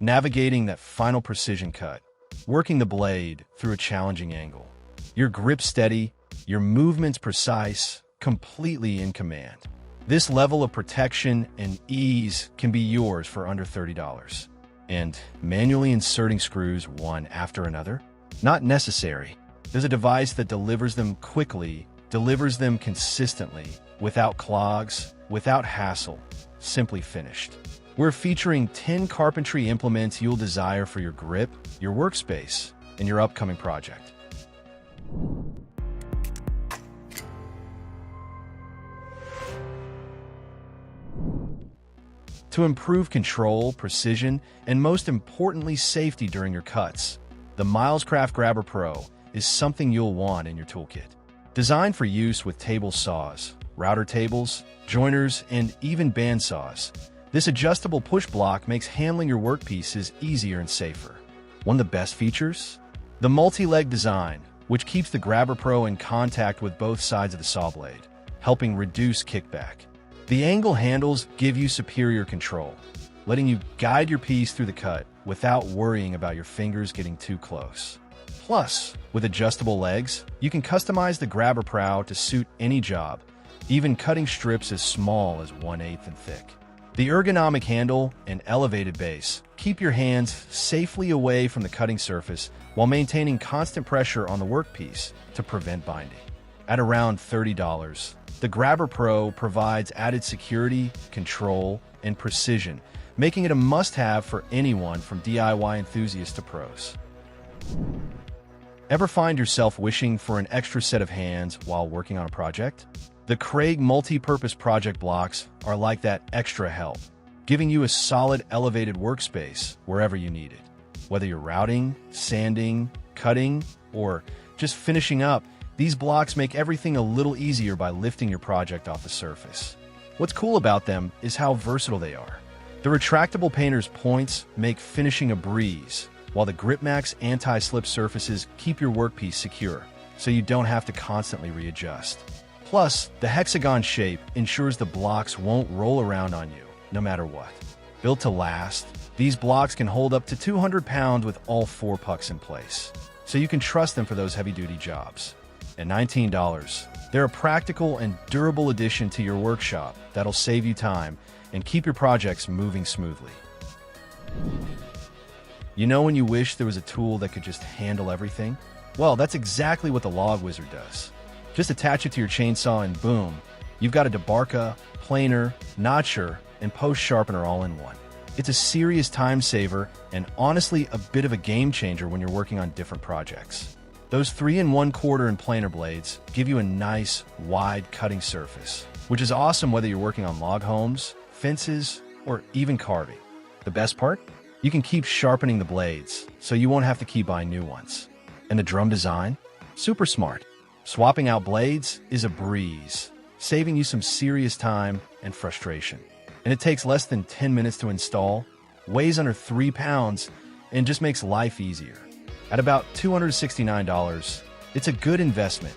navigating that final precision cut, working the blade through a challenging angle. Your grip steady, your movements precise, completely in command. This level of protection and ease can be yours for under $30. And manually inserting screws one after another? Not necessary. There's a device that delivers them quickly, delivers them consistently, without clogs, without hassle, simply finished. We're featuring 10 carpentry implements you'll desire for your grip, your workspace, and your upcoming project. To improve control, precision, and most importantly, safety during your cuts, the MilesCraft Grabber Pro is something you'll want in your toolkit. Designed for use with table saws, router tables, joiners, and even bandsaws, this adjustable push block makes handling your workpieces easier and safer. One of the best features? The multi-leg design, which keeps the Grabber Pro in contact with both sides of the saw blade, helping reduce kickback. The angle handles give you superior control, letting you guide your piece through the cut without worrying about your fingers getting too close. Plus, with adjustable legs, you can customize the Grabber Pro to suit any job, even cutting strips as small as 1/8 in thick. The ergonomic handle and elevated base keep your hands safely away from the cutting surface while maintaining constant pressure on the workpiece to prevent binding. At around $30, the Grabber Pro provides added security, control, and precision, making it a must-have for anyone from DIY enthusiasts to pros. Ever find yourself wishing for an extra set of hands while working on a project? The Kreg multi-purpose project blocks are like that extra help, giving you a solid elevated workspace wherever you need it. Whether you're routing, sanding, cutting, or just finishing up, these blocks make everything a little easier by lifting your project off the surface. What's cool about them is how versatile they are. The retractable painter's points make finishing a breeze, while the GripMax anti-slip surfaces keep your workpiece secure, so you don't have to constantly readjust. Plus, the hexagon shape ensures the blocks won't roll around on you, no matter what. Built to last, these blocks can hold up to 200 pounds with all 4 pucks in place, so you can trust them for those heavy-duty jobs. At $19, they're a practical and durable addition to your workshop that'll save you time and keep your projects moving smoothly. You know when you wish there was a tool that could just handle everything? Well, that's exactly what the Log Wizard does. Just attach it to your chainsaw and boom, you've got a debarca, planer, notcher, and post sharpener all in one. It's a serious time saver and honestly a bit of a game changer when you're working on different projects. Those 3 1/4 and planer blades give you a nice, wide cutting surface, which is awesome whether you're working on log homes, fences, or even carving. The best part? You can keep sharpening the blades, so you won't have to keep buying new ones. And the drum design? Super smart. Swapping out blades is a breeze, saving you some serious time and frustration. And it takes less than 10 minutes to install, weighs under 3 pounds, and just makes life easier. At about $269, it's a good investment,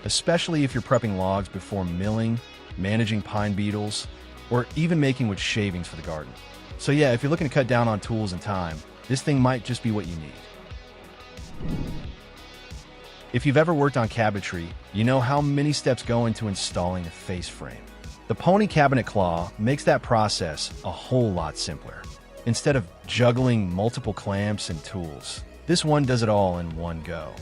especially if you're prepping logs before milling, managing pine beetles, or even making wood shavings for the garden. So yeah, if you're looking to cut down on tools and time, this thing might just be what you need. If you've ever worked on cabinetry, you know how many steps go into installing a face frame. The Pony Cabinet Claw makes that process a whole lot simpler. Instead of juggling multiple clamps and tools, this one does it all in one go.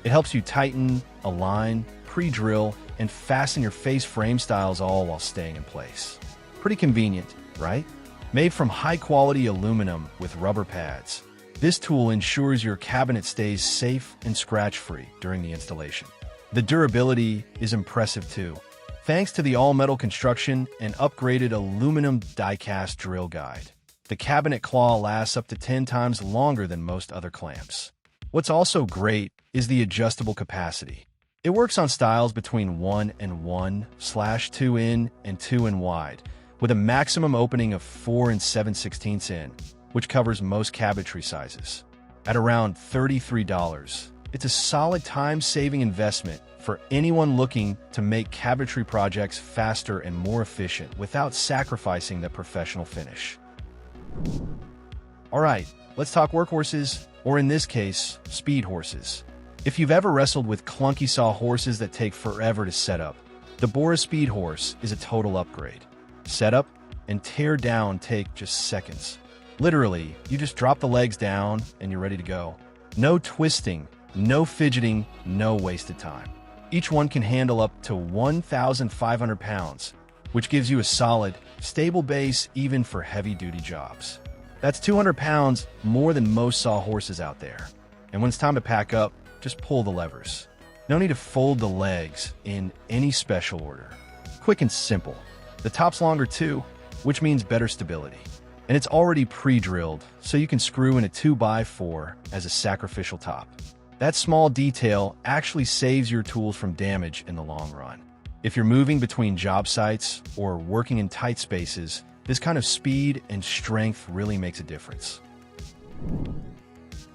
It helps you tighten, align, pre-drill, and fasten your face frame styles all while staying in place. Pretty convenient, right? Made from high-quality aluminum with rubber pads, this tool ensures your cabinet stays safe and scratch-free during the installation. The durability is impressive too, thanks to the all-metal construction and upgraded aluminum die-cast drill guide. The cabinet claw lasts up to 10 times longer than most other clamps. What's also great is the adjustable capacity. It works on styles between 1 and 1/2 in and 2 in wide, with a maximum opening of 4 7/16 in, which covers most cabinetry sizes. At around $33, it's a solid time-saving investment for anyone looking to make cabinetry projects faster and more efficient without sacrificing the professional finish. Alright, let's talk workhorses, or in this case, speed horses. If you've ever wrestled with clunky saw horses that take forever to set up, the Bora Speed Horse is a total upgrade. Setup and tear down take just seconds. Literally, you just drop the legs down and you're ready to go. No twisting, no fidgeting, no wasted time. Each one can handle up to 1,500 pounds, which gives you a solid, stable base even for heavy-duty jobs. That's 200 pounds more than most saw horses out there. And when it's time to pack up, just pull the levers. No need to fold the legs in any special order. Quick and simple. The top's longer too, which means better stability. And it's already pre-drilled, so you can screw in a 2x4 as a sacrificial top. That small detail actually saves your tools from damage in the long run. If you're moving between job sites or working in tight spaces, this kind of speed and strength really makes a difference.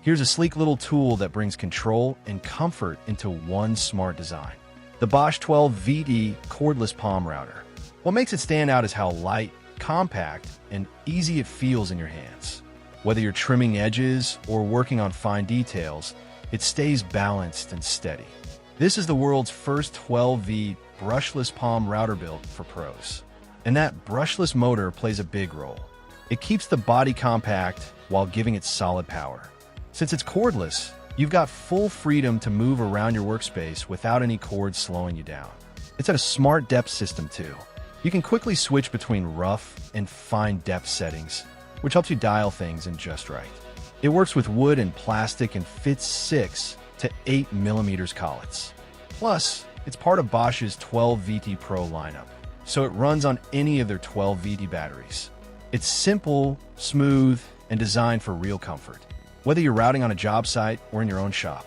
Here's a sleek little tool that brings control and comfort into one smart design. The Bosch 12VD cordless palm router. What makes it stand out is how light, compact, and easy it feels in your hands. Whether you're trimming edges or working on fine details, it stays balanced and steady. This is the world's first 12V brushless palm router built for pros. And that brushless motor plays a big role. It keeps the body compact while giving it solid power. Since it's cordless, you've got full freedom to move around your workspace without any cords slowing you down. It's got a smart depth system too. You can quickly switch between rough and fine depth settings, which helps you dial things in just right. It works with wood and plastic and fits 6 to 8 millimeters collets. Plus, it's part of Bosch's 12VT Pro lineup, so it runs on any of their 12VT batteries. It's simple, smooth, and designed for real comfort, whether you're routing on a job site or in your own shop.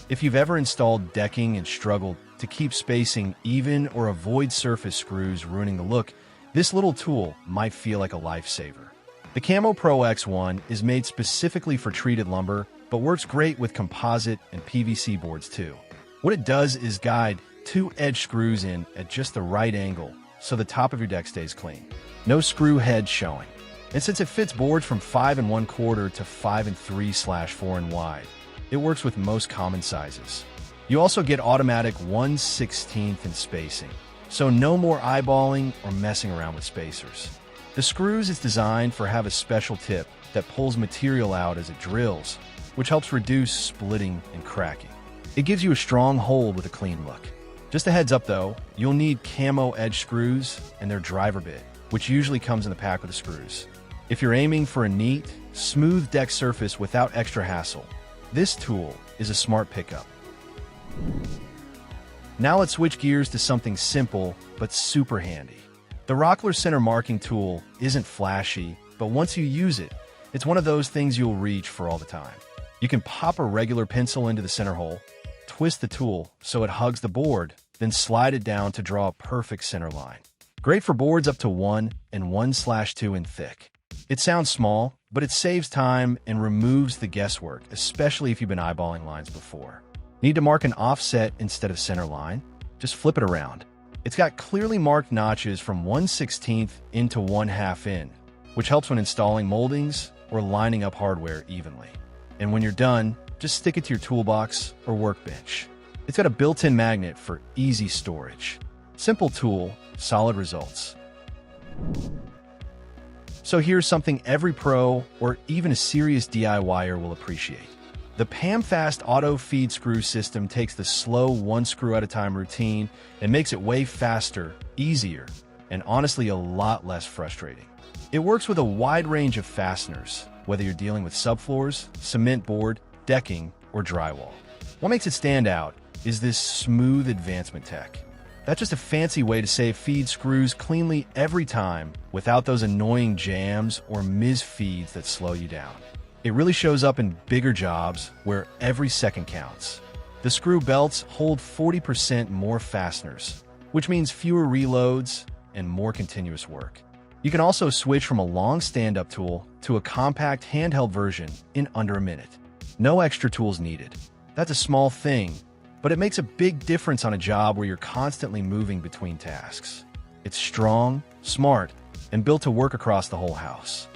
If you've ever installed decking and struggled to keep spacing even or avoid surface screws ruining the look, this little tool might feel like a lifesaver. The Camo Pro X1 is made specifically for treated lumber, but works great with composite and PVC boards too. What it does is guide 2 edge screws in at just the right angle so the top of your deck stays clean. No screw head showing. And since it fits boards from 5 1/4 to 5 3/4 in wide, it works with most common sizes. You also get automatic 1/16 in spacing, so no more eyeballing or messing around with spacers. The screws it's designed for have a special tip that pulls material out as it drills, which helps reduce splitting and cracking. It gives you a strong hold with a clean look. Just a heads up though, you'll need camo edge screws and their driver bit, which usually comes in the pack with the screws. If you're aiming for a neat, smooth deck surface without extra hassle, this tool is a smart pickup. Now let's switch gears to something simple but super handy. The Rockwell center marking tool isn't flashy, but once you use it, it's one of those things you'll reach for all the time. You can pop a regular pencil into the center hole, twist the tool so it hugs the board, then slide it down to draw a perfect center line. Great for boards up to 1 and 1/2 in thick. It sounds small, but it saves time and removes the guesswork, especially if you've been eyeballing lines before. Need to mark an offset instead of center line? Just flip it around. It's got clearly marked notches from 1/16 into 1/2 in, which helps when installing moldings or lining up hardware evenly. And when you're done, just stick it to your toolbox or workbench. It's got a built-in magnet for easy storage. Simple tool, solid results. So here's something every pro or even a serious DIYer will appreciate. The Pamfast auto feed screw system takes the slow one screw at a time routine and makes it way faster, easier, and honestly a lot less frustrating. It works with a wide range of fasteners, whether you're dealing with subfloors, cement board, decking, or drywall. What makes it stand out is this smooth advancement tech. That's just a fancy way to say feed screws cleanly every time without those annoying jams or misfeeds that slow you down. It really shows up in bigger jobs where every second counts. The screw belts hold 40% more fasteners, which means fewer reloads and more continuous work. You can also switch from a long stand-up tool to a compact handheld version in under a minute. No extra tools needed. That's a small thing, but it makes a big difference on a job where you're constantly moving between tasks. It's strong, smart, and built to work across the whole house.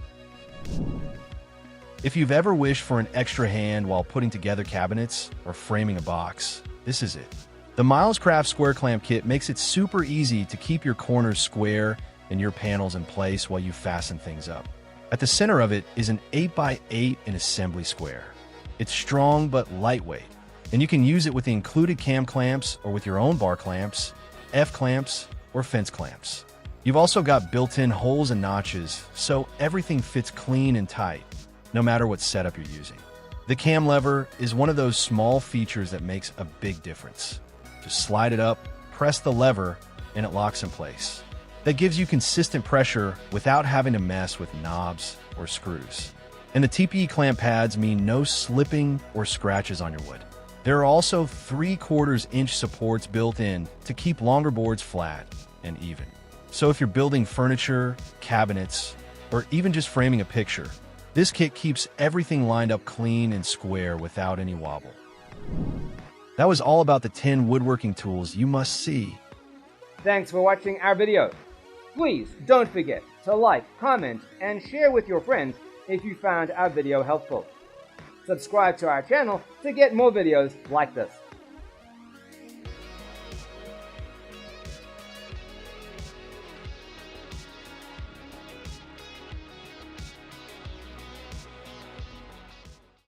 If you've ever wished for an extra hand while putting together cabinets or framing a box, this is it. The MilesCraft Square Clamp Kit makes it super easy to keep your corners square and your panels in place while you fasten things up. At the center of it is an 8x8 in assembly square. It's strong but lightweight, and you can use it with the included cam clamps or with your own bar clamps, F-clamps, or fence clamps. You've also got built-in holes and notches, so everything fits clean and tight, no matter what setup you're using. The cam lever is one of those small features that makes a big difference. Just slide it up, press the lever, and it locks in place. That gives you consistent pressure without having to mess with knobs or screws. And the TPE clamp pads mean no slipping or scratches on your wood. There are also 3/4 inch supports built in to keep longer boards flat and even. So if you're building furniture, cabinets, or even just framing a picture, this kit keeps everything lined up clean and square without any wobble. That was all about the 10 woodworking tools you must see. Thanks for watching our video. Please don't forget to like, comment, and share with your friends if you found our video helpful. Subscribe to our channel to get more videos like this.